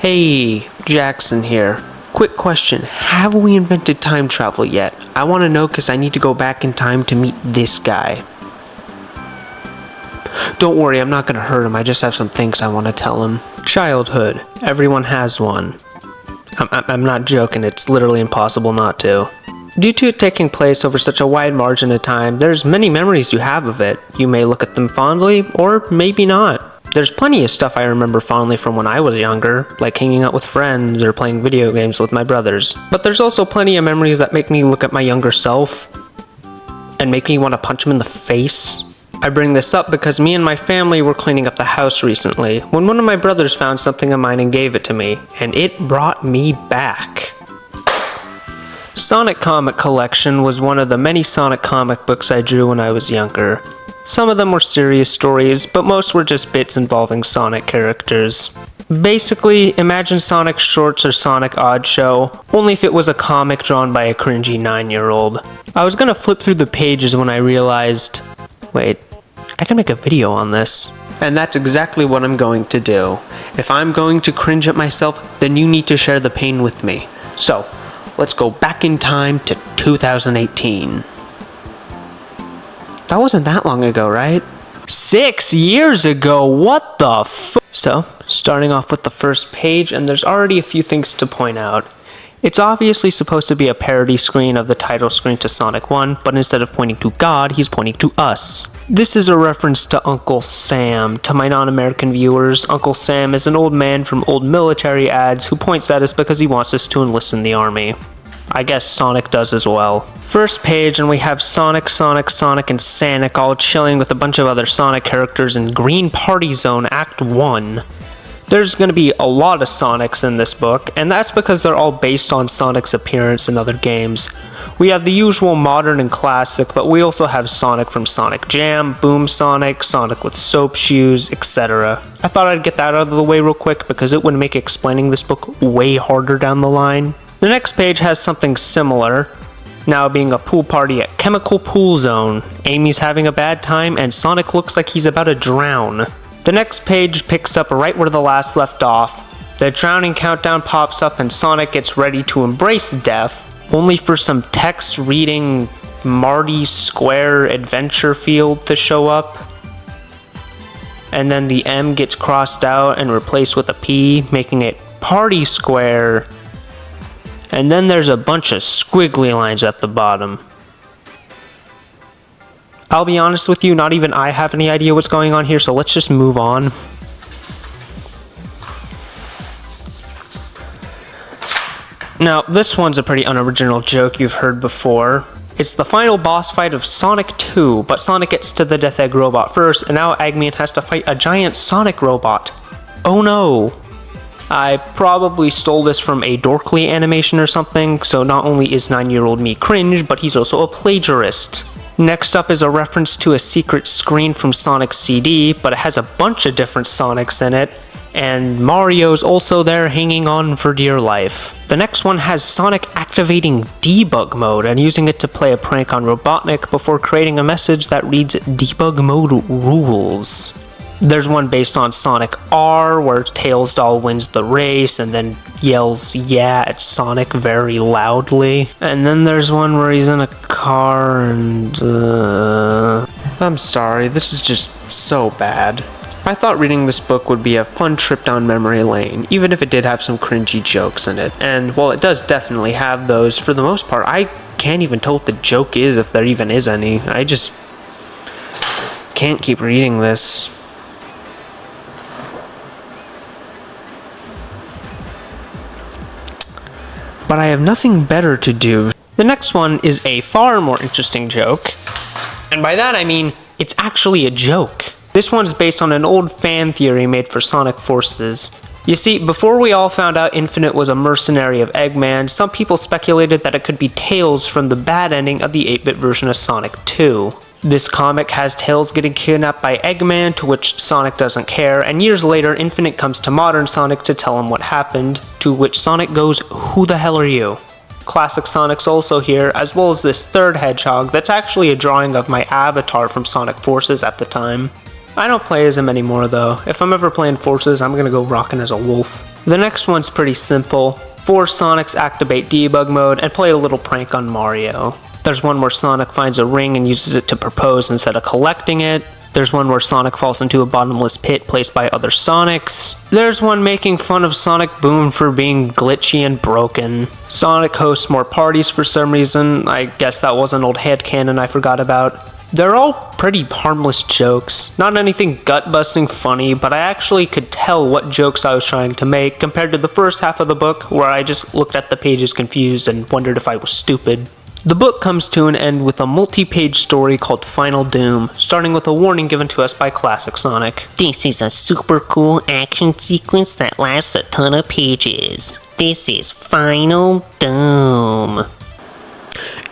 Hey, Jaxon here. Quick question, have we invented time travel yet? I want to know because I need to go back in time to meet this guy. Don't worry, I'm not going to hurt him, I just have some things I want to tell him. Childhood. Everyone has one. I'm not joking, it's literally impossible not to. Due to it taking place over such a wide margin of time, there's many memories you have of it. You may look at them fondly, or maybe not. There's plenty of stuff I remember fondly from when I was younger, like hanging out with friends or playing video games with my brothers. But there's also plenty of memories that make me look at my younger self and make me want to punch him in the face. I bring this up because me and my family were cleaning up the house recently when one of my brothers found something of mine and gave it to me, and it brought me back. Sonic Comic Collection was one of the many Sonic comic books I drew when I was younger. Some of them were serious stories, but most were just bits involving Sonic characters. Basically, imagine Sonic Shorts or Sonic Odd Show, only if it was a comic drawn by a cringy 9-year-old. I was gonna flip through the pages when I realized, wait, I can make a video on this. And that's exactly what I'm going to do. If I'm going to cringe at myself, then you need to share the pain with me. So, let's go back in time to 2018. That wasn't that long ago, right? 6 years ago, what the f? So, starting off with the first page, and there's already a few things to point out. It's obviously supposed to be a parody screen of the title screen to Sonic 1, but instead of pointing to God, he's pointing to us. This is a reference to Uncle Sam. To my non-American viewers, Uncle Sam is an old man from old military ads who points at us because he wants us to enlist in the army. I guess Sonic does as well. First page, and we have Sonic, and Sanic all chilling with a bunch of other Sonic characters in Green Party Zone Act 1. There's going to be a lot of Sonics in this book, and that's because they're all based on Sonic's appearance in other games. We have the usual modern and classic, but we also have Sonic from Sonic Jam, Boom Sonic, Sonic with soap shoes, etc. I thought I'd get that out of the way real quick because it would make explaining this book way harder down the line. The next page has something similar, now being a pool party at Chemical Pool Zone. Amy's having a bad time and Sonic looks like he's about to drown. The next page picks up right where the last left off. The drowning countdown pops up and Sonic gets ready to embrace death, only for some text reading Marty Square Adventure Field to show up. And then the M gets crossed out and replaced with a P, making it Party Square. And then there's a bunch of squiggly lines at the bottom. I'll be honest with you, not even I have any idea what's going on here, so let's just move on. Now, this one's a pretty unoriginal joke you've heard before. It's the final boss fight of Sonic 2, but Sonic gets to the Death Egg robot first, and now Eggman has to fight a giant Sonic robot. Oh no! I probably stole this from a Dorkly animation or something, so not only is 9-year-old me cringe, but he's also a plagiarist. Next up is a reference to a secret screen from Sonic's CD, but it has a bunch of different Sonics in it, and Mario's also there hanging on for dear life. The next one has Sonic activating debug mode and using it to play a prank on Robotnik before creating a message that reads debug mode rules. There's one based on Sonic R, where Tails doll wins the race and then yells yeah at Sonic very loudly. And then there's one where he's in a car and I'm sorry, this is just so bad. I thought reading this book would be a fun trip down memory lane, even if it did have some cringy jokes in it. And while it does definitely have those, for the most part, I can't even tell what the joke is, if there even is any. I just can't keep reading this. But I have nothing better to do. The next one is a far more interesting joke. And by that I mean, it's actually a joke. This one's based on an old fan theory made for Sonic Forces. You see, before we all found out Infinite was a mercenary of Eggman, some people speculated that it could be Tails from the bad ending of the 8-bit version of Sonic 2. This comic has Tails getting kidnapped by Eggman, to which Sonic doesn't care, and years later Infinite comes to modern Sonic to tell him what happened, to which Sonic goes, "Who the hell are you?" Classic Sonic's also here, as well as this third hedgehog that's actually a drawing of my avatar from Sonic Forces at the time. I don't play as him anymore though. If I'm ever playing Forces, I'm gonna go rockin' as a wolf. The next one's pretty simple. 4 Sonics activate debug mode and play a little prank on Mario. There's one where Sonic finds a ring and uses it to propose instead of collecting it. There's one where Sonic falls into a bottomless pit placed by other Sonics. There's one making fun of Sonic Boom for being glitchy and broken. Sonic hosts more parties for some reason. I guess that was an old headcanon I forgot about. They're all pretty harmless jokes. Not anything gut-busting funny, but I actually could tell what jokes I was trying to make compared to the first half of the book where I just looked at the pages confused and wondered if I was stupid. The book comes to an end with a multi-page story called Final Doom, starting with a warning given to us by Classic Sonic. This is a super cool action sequence that lasts a ton of pages. This is Final Doom.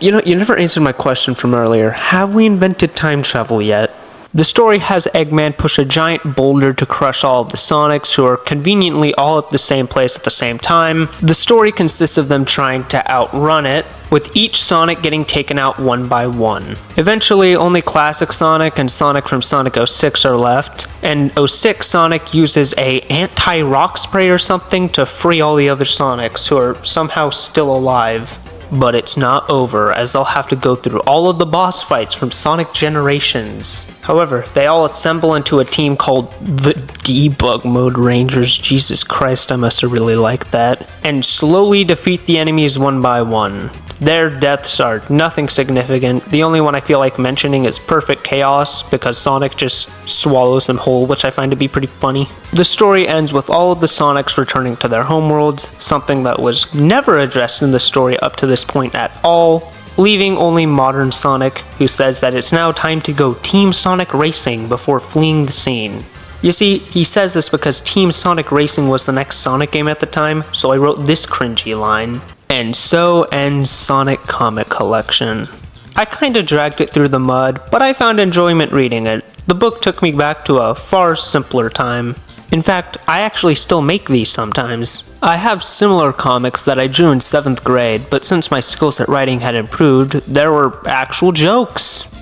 You know, you never answered my question from earlier. Have we invented time travel yet? The story has Eggman push a giant boulder to crush all of the Sonics, who are conveniently all at the same place at the same time. The story consists of them trying to outrun it, with each Sonic getting taken out one by one. Eventually, only Classic Sonic and Sonic from Sonic 06 are left, and 06 Sonic uses a anti-rock spray or something to free all the other Sonics, who are somehow still alive. But it's not over, as they'll have to go through all of the boss fights from Sonic Generations. However, they all assemble into a team called the Debug Mode Rangers. Jesus Christ, I must have really liked that. And slowly defeat the enemies one by one. Their deaths are nothing significant. The only one I feel like mentioning is Perfect Chaos, because Sonic just swallows them whole, which I find to be pretty funny. The story ends with all of the Sonics returning to their homeworlds, something that was never addressed in the story up to this point at all, leaving only modern Sonic, who says that it's now time to go Team Sonic Racing before fleeing the scene. You see, he says this because Team Sonic Racing was the next Sonic game at the time, so I wrote this cringy line. And so ends Sonic Comic Collection. I kinda dragged it through the mud, but I found enjoyment reading it. The book took me back to a far simpler time. In fact, I actually still make these sometimes. I have similar comics that I drew in 7th grade, but since my skills at writing had improved, there were actual jokes.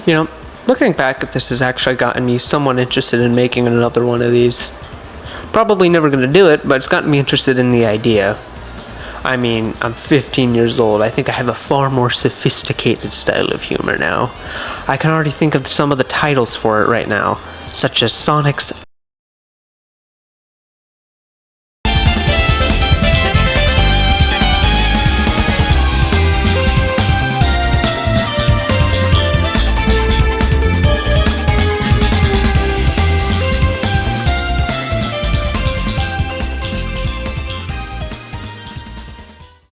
You know, looking back at this has actually gotten me somewhat interested in making another one of these. Probably never gonna do it, but it's gotten me interested in the idea. I mean, I'm 15 years old. I think I have a far more sophisticated style of humor now. I can already think of some of the titles for it right now, such as Sonic's